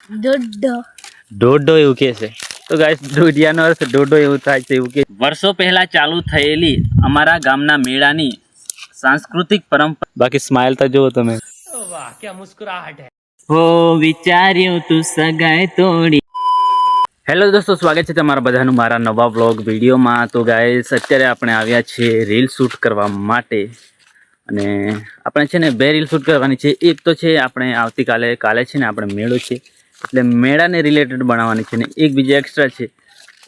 દોડો દોડો એવું કે છે. તો ગાઈસ દોઢિયાનો અર્થ દોડો એવું થાય છે એવું કે વર્ષો પહેલા ચાલુ થયેલી અમારા ગામના મેળાની સાંસ્કૃતિક પરંપરા. બાકી સ્માઈલ તો જુઓ તમે. વાહ ક્યા મુસ્કુરાહટ હે. હો વિચાર્યું તું સગાઈ તોડી. હેલો દોસ્તો, સ્વાગત છે તમારા બધાનું મારા નવા વ્લોગ વિડીયોમાં. તો ગાઈસ અત્યારે આપણે આવ્યા છીએ રીલ શૂટ કરવા માટે અને આપણે છે ને 2 રીલ શૂટ કરવાની છે. એક તો છે આપણે આવતીકાલે છે ને આપણે મેળો છે એટલે મેળાને રિલેટેડ બનાવવાની છે ને એક બીજી એક્સ્ટ્રા છે.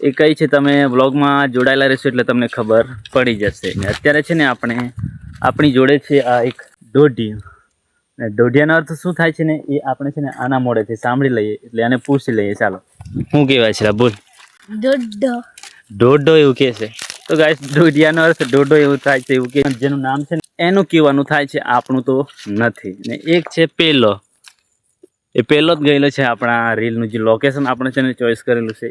એ કઈ છે તમે વ્લોગમાં જોડાયેલા રહેશો એટલે તમને ખબર પડી જશે. ને અત્યારે છે ને આપણી જોડે છે આ એક દોઢિયું. ને દોઢિયાનો અર્થ શું થાય છે ને એ આપણે છે ને આના મોડેથી સાંભળી લઈએ એટલે આને પૂછી લઈએ. ચાલો શું કહેવાય છે? બોલ. દોડો દોડો એવું કે છે. તો ગાઈસ દોઢિયાનો અર્થ દોડો એવું થાય છે એવું કે જેનું નામ છે ને એનું કહેવાનું થાય છે, આપણું તો નથી. ને એક છે પેલો, એ પહેલો જ ગયેલો છે આપણા રીલનું જે લોકેશન આપણે છે ને ચોઈસ કરેલું છે.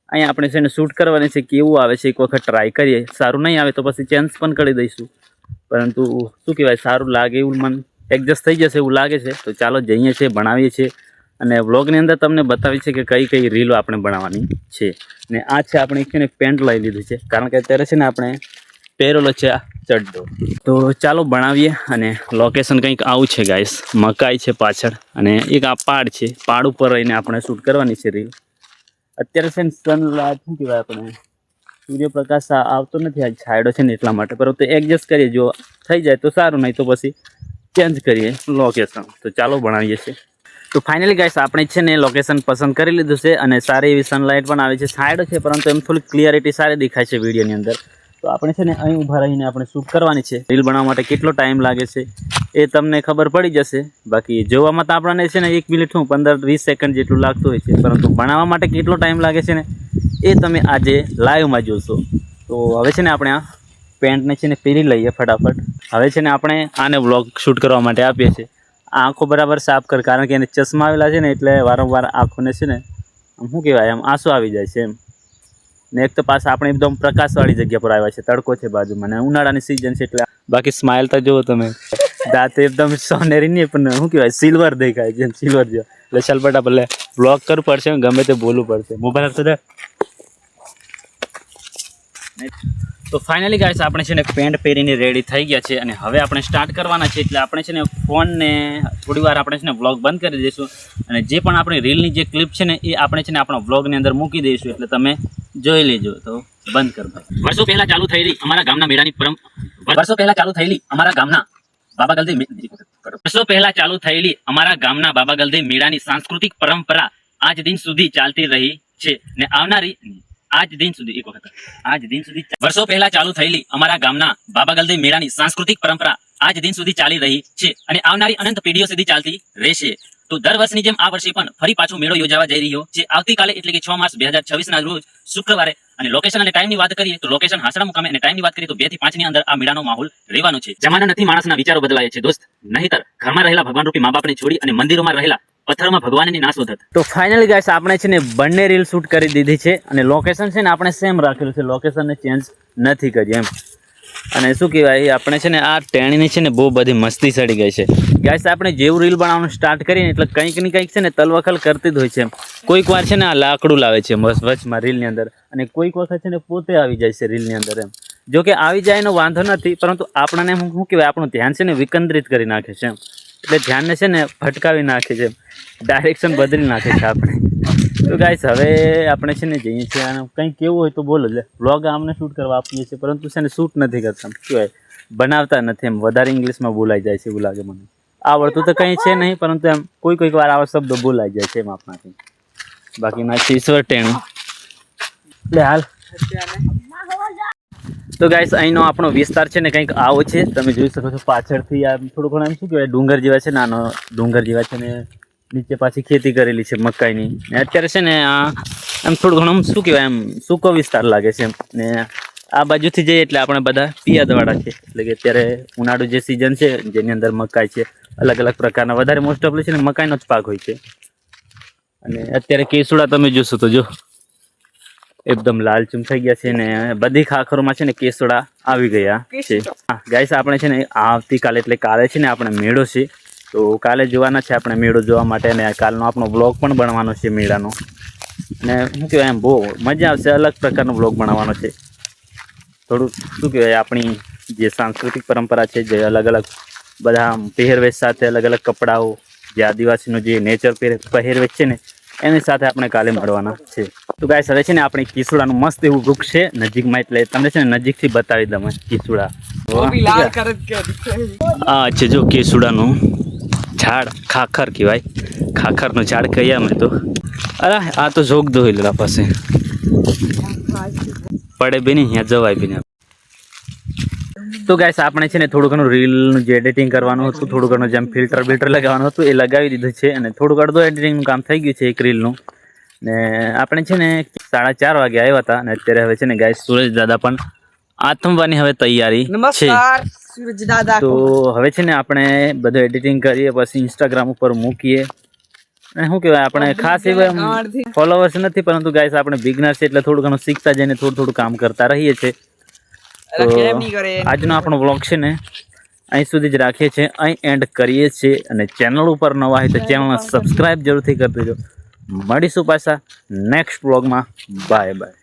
અહીંયા આપણે છે ને શૂટ કરવાની છે. કેવું આવે છે એક વખત ટ્રાય કરીએ. સારું નહીં આવે તો પછી ચેન્જ પણ કરી દઈશું, પરંતુ શું કહેવાય સારું લાગે એવું મન એડજસ્ટ થઈ જશે એવું લાગે છે. તો ચાલો જઈએ છીએ, બનાવીએ છીએ અને વ્લોગની અંદર તમને બતાવી છે કે કઈ કઈ રીલો આપણે બનાવવાની છે. ને આ છે આપણે છે ને પેન્ટ લઈ લીધું છે કારણ કે અત્યારે છે ને આપણે પહેરેલો છે આ ચડ્ડો. તો ચાલો બનાવીએ. અને લોકેશન કંઈક આવું છે ગાઈસ. મકાઈ છે પાછળ અને એક આ પાડ છે. પાડ ઉપર રહીને આપણે શૂટ કરવાની છે રીલ. અત્યારે છે ને સનલાઇટ શું કહેવાય આપણે સૂર્યપ્રકાશ આવતો નથી, આ છાંયડો છે ને એટલા માટે. પરંતુ એડજસ્ટ કરીએ, જો થઈ જાય તો સારું, નહીં તો પછી ચેન્જ કરીએ લોકેશન. તો ચાલો બનાવીએ છીએ. તો ફાઇનલી ગાઈસ આપણે છે ને લોકેશન પસંદ કરી લીધું છે અને સારી એવી સનલાઇટ પણ આવે છે. છાંયડો છે પરંતુ એમ થોડી ક્લિયરિટી સારી દેખાય છે વિડીયોની અંદર. તો આપણે છે ને અહીં ઊભા રહીને આપણે શૂટ કરવાની છે. રીલ બનાવવા માટે કેટલો ટાઈમ લાગે છે એ તમને ખબર પડી જશે. બાકી જોવામાં તો આપણને છે ને 1 મિનિટ 15-20 સેકન્ડ જેટલું લાગતું હોય છે, પરંતુ બનાવવા માટે કેટલો ટાઈમ લાગે છે ને એ તમે આજે લાઈવમાં જોશો. તો હવે છે ને આપણે આ પેન્ટને છે ને પહેરી લઈએ ફટાફટ. હવે છે ને આપણે આને વ્લોગ શૂટ કરવા માટે આપીએ છીએ. આંખો બરાબર સાફ કર, કારણ કે એને ચશ્મા આવેલા છે ને એટલે વારંવાર આંખોને છે ને આમ શું કહેવાય આમ આંસુ આવી જાય છે એમ. ને એક તો પાછા આપણે એકદમ પ્રકાશવાળી જગ્યા પર આવ્યા છે, તડકો છે બાજુમાં ને ઉનાળાની સિઝન છે એટલે. બાકી સ્માઇલ તો જુઓ તમે. દાંત એકદમ સોનેરી નહીં પણ શું કહેવાય સિલ્વર દેખાય છે, સિલ્વર જેવા. એટલે ચાલ બટા વ્લોગ કરવું પડશે, ગમે તે બોલવું પડશે. મોબાઈલ આપતો દે. તો ફાઇનલી ગાઈસ આપણે છે ને પેન્ટ પહેરીને રેડી થઈ ગયા છે અને હવે આપણે સ્ટાર્ટ કરવાના છે. એટલે આપણે છે ને ફોનને થોડી વાર આપણે છે ને વ્લોગ બંધ કરી દઈશું અને જે પણ આપણી રીલની જે ક્લિપ છે ને એ આપણે છે ને આપણા વ્લોગની અંદર મૂકી દઈશું. એટલે તમે જોઈ લેજો. તો બંધ કર ભાઈ. વર્ષો પહેલા ચાલુ થયેલી અમારા ગામના મેળાની વર્ષો પહેલા ચાલુ થયેલી અમારા ગામના બાબા ગલદે મેળાની સાંસ્કૃતિક પરંપરા આજ દિન સુધી ચાલતી રહી છે ને આવનારી વર્ષો પહેલા ચાલુ થયેલી અમારા ગામના બાબા ગલદે મેળાની સાંસ્કૃતિક પરંપરા આજ દિન સુધી ચાલી રહી છે અને આવનારી અનંત પેઢીઓ સુધી ચાલતી રહેશે. તો દર વર્ષની જેમ આ વર્ષે પણ ફરી પાછો મેળો યોજાવા જઈ રહ્યો છે આવતીકાલે, એટલે કે 6 માર્ચ 2026 ના રોજ શુક્રવારે. અને લોકેશન અને ટાઈમની વાત કરીએ તો લોકેશન હાસડા મુકામે અને ટાઈમની વાત કરીએ તો 2 થી 5 ની અંદર આ મેળાનો માહોલ રહેવાનો છે. જમાના નથી, માણસના વિચારો બદલાય છે દોસ્ત. નહીતર ઘરમાં રહેલા ભગવાન રૂપી મા બાપને છોડી અને મંદિરોમાં રહેલા પથ્થરમાં ભગવાનની નાશ વધત. તો ફાઇનલી ગાઈસ આપણે છે ને બંને રીલ શૂટ કરી દીધી છે અને લોકેશન છે ને આપણે સેમ રાખેલું છે, લોકેશનને ચેન્જ નથી કરી એમ. અને શું કહેવાય આપણે છે ને આ ટેણીની છે ને બહુ બધી મસ્તી ચડી ગઈ છે ગાઈસ. આપણે જેવું રીલ બનાવવાનું સ્ટાર્ટ કરીએ એટલે કંઈક ને કંઈક છે ને તલવખલ કરતી જ હોય છે એમ. કોઈક વાર છે ને આ લાકડું લાવે છે વચમાં રીલની અંદર અને કોઈક વખત છે ને પોતે આવી જાય છે રીલની અંદર એમ. જો કે આવી જાય એનો વાંધો નથી, પરંતુ આપણને શું કહેવાય આપણું ધ્યાન છે ને વિકેન્દ્રિત કરી નાખે છે એમ. એટલે ધ્યાનને છે ને ભટકાવી નાખે છે, ડાયરેક્શન બદલી નાખે છે આપણે. તો ગાઈસ હવે આપણે છે ને જઈએ છીએ અને કંઈક કેવું હોય તો બોલો. એટલે વ્લોગ આમને શૂટ કરવા આપીએ છીએ પરંતુ છે ને શૂટ નથી કરતા, કહેવાય બનાવતા નથી એમ. વધારે ઇંગ્લિશમાં બોલાઈ જાય છે એવું લાગે મને. આવડતું તો કંઈ છે નહીં, પરંતુ એમ કોઈક વાર આવા શબ્દો બોલાઈ જાય છે એમ આપણાથી. બાકી ના ઈશ્વર ટેણું એટલે હાલ. તો ગાઈસ અહીંનો આપણો વિસ્તાર છે ને કંઈક આવો છે, તમે જોઈ શકો છો. પાછળથી આ થોડું ઘણું એમ શું કહેવાય ડુંગર જેવા છે, નાનો ડુંગર જેવા છે ને નીચે પાછી ખેતી કરેલી છે મકાઈની. ને અત્યારે છે ને આ એમ થોડું ઘણું શું કહેવાય એમ સૂકો વિસ્તાર લાગે છે એમ. ને આ બાજુથી જઈએ એટલે આપણે બધા પિયાદવાળા છે, એટલે કે અત્યારે ઉનાળુ જે સિઝન છે જેની અંદર મકાઈ છે, અલગ અલગ પ્રકારના વધારે મોસ્ટ ઓફલી છે ને મકાઈનો જ પાક હોય છે. અને અત્યારે કેસુડા તમે જોશો તો જો એકદમ લાલચૂમ થઈ ગયા છે ને બધી ખાખરોમાં છે ને કેસુડા આવી ગયા છે. ગાઈસ આપણે છે ને આવતીકાલે એટલે કાલે છે ને આપણે મેળો છે તો કાલે જોવાના છે આપણે મેળો જોવા માટે, અને કાલનો આપણો બ્લોગ પણ બનવાનો છે મેળાનો. અને શું કહેવાય, એમ બહુ મજા આવશે, અલગ પ્રકારનો બ્લોગ બનાવવાનો છે. થોડુંક શું કહેવાય, આપણી જે સાંસ્કૃતિક પરંપરા છે, જે અલગ અલગ બધા પહેરવેશ સાથે અલગ અલગ કપડાઓ, જે આદિવાસીનું જે નેચર પહેરવેશ છે ને, એની સાથે આપણે કાલે મળવાના છે. તો ગાઈસ હવે છે ને આપણે કિસુડાનું મસ્ત એવું વૃક્ષ છે નજીકમાં, એટલે તમને છે ને નજીકથી બતાવી દઉં કિસુડા. આ છે જો કેસુડાનું ઝાડ, ખાખર કહેવાય, ખાખરનું ઝાડ કહીએ અમે તો. અરે આ તો જોગ દોહેલા પાસે પડે બી નહીં, અહીંયા જવાય બી નહીં. તો ગાઈસ આપણે છે ને થોડું ઘણું રીલનું જે એડિટિંગ કરવાનું હતું, થોડું ઘણું જેમ ફિલ્ટર લગાવવાનું હતું એ લગાવી દીધું છે, અને થોડુંક અડધું એડિટિંગનું કામ થઈ ગયું છે એક રીલનું. ને આપણે છે ને 4:30 વાગે આવ્યા હતા, અને અત્યારે હવે છે ને ગાઈસ સુરેશ દાદા પણ આથમવાની હવે તૈયારી છે. તો હવે છે ને આપણે બધું એડિટિંગ કરીએ, પછી ઇન્સ્ટાગ્રામ ઉપર મૂકીએ. અને શું કહેવાય, આપણે ખાસ એવા ફોલોવર્સ નથી, પરંતુ ગાઈસ આપણે બિગનર છે, એટલે થોડું ઘણું શીખતા જઈને થોડું કામ કરતા રહીએ છીએ. તો આજનો આપણો વ્લોગ છે ને અહીં સુધી જ રાખીએ છીએ, અહીં એન્ડ કરીએ છીએ. અને ચેનલ ઉપર નવા હોય તો ચેનલને સબસ્ક્રાઈબ જરૂરથી કરી દેજો. મળીશું પાછા નેક્સ્ટ વ્લોગમાં. Bye bye.